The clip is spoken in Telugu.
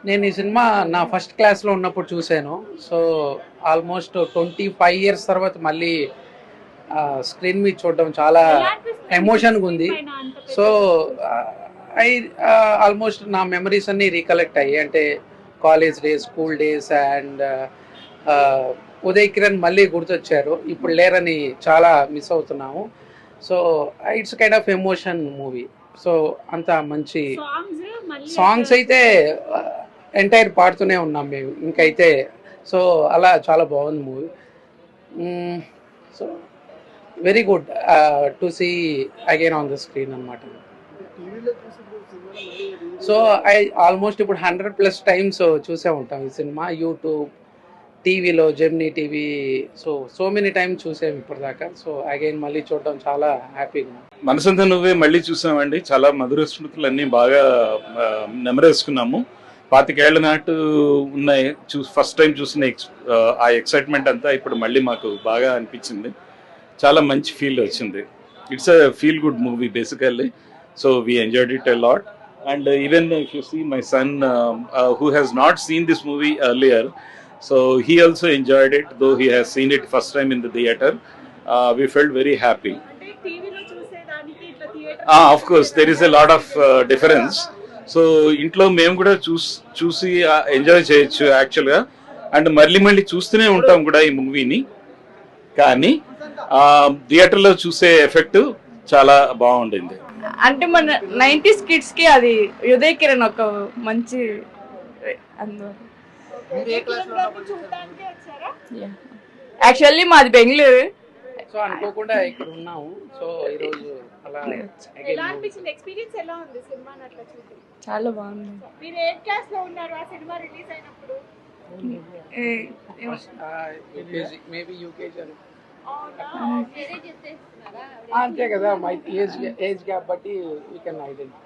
నేను ఈ సినిమా నా ఫస్ట్ క్లాస్లో ఉన్నప్పుడు చూశాను. సో ఆల్మోస్ట్ 25 ఇయర్స్ తర్వాత మళ్ళీ స్క్రీన్ మీద చూడడం చాలా ఎలా అనిపిస్తుంది మీకు ఎమోషన్గా స్క్రీన్ ఉంది. పైన అంత సో పెద్దగా చూసి? ఐ ఆల్మోస్ట్ నా మెమరీస్ అన్నీ రీకలెక్ట్ అయ్యాయి. అంటే college days, school days and Uday Kiran మళ్ళీ గుర్తొచ్చారు. ఇప్పుడు లేరని చాలా మిస్ అవుతున్నాము. So it's kind of emotion movie. So అంత మంచి సాంగ్స్ మళ్ళీ సాంగ్స్ ఎక్కడ అయితే ఎంటైర్ పాడుతూనే ఉన్నాం మేము ఇంకైతే. సో అలా చాలా బాగుంది movie. So very good to see again on the screen అనమాట. సో ఆల్మోస్ట్ ఇప్పుడు 100+ టైమ్స్ చూసే ఉంటాం ఈ సినిమా. యూట్యూబ్, టీవీలో, Gemini TV, so many times చూసాం ఇప్పటిదాకా. సో అగైన్ మళ్ళీ చూడడం చాలా హ్యాపీగా ఉంది. మనసంతా నువ్వే మళ్ళీ చూసామండి. చాలా మధుర స్మృతులు అన్నీ బాగా నెమరేసుకున్నాము. 25 ఏళ్ల నాటు ఉన్నాయి ఫస్ట్ టైం చూసిన ఆ ఎక్సైట్మెంట్ అంతా ఇప్పుడు మళ్ళీ మాకు బాగా అనిపించింది. చాలా మంచి ఫీల్ వచ్చింది. It's a feel good movie basically. So we enjoyed it a lot. And even if you see my son who has not seen this movie earlier, so he also enjoyed it, though he has seen it first time in the theater. We felt very happy. అంటే టీవీలో చూసేదానికి ఇట్లా theatre Of course, there is a lot of difference. So ఇంట్లో మేము కూడా చూసి ఎంజాయ్ చేయొచ్చు యాక్చువల్గా. అండ్ మళ్ళీ మళ్ళీ చూస్తూనే ఉంటాం కూడా ఈ మూవీని. కానీ థియేటర్లో చూసే ఎఫెక్ట్ చాలా బాగుండింది. అంటే మన 90s కిడ్స్ కి అది ఉదయ్ కిరణ్ ఒక మంచి అందువల్ల చూడడానికి వచ్చారా? యాక్చువల్లీ మాది బెంగళూరు. సో అనుకోకుండా ఇక్కడ ఉన్నాము. సో ఈరోజు అలా ఎలా అనిపించింది? ఎక్స్పీరియన్స్ ఎలా ఉంది సినిమాని అట్లా చూసి? చాలా బాగుంది. మీరు ఏ క్లాస్ లో ఉన్నారు ఆ సినిమా రిలీజ్ అయినప్పుడు? మేబీ యూకేజీ అని అవునా? అంతే కదా. మై ఏజ్ గ్యాప్ బట్టి యూ కెన్ ఐడెంటిఫై.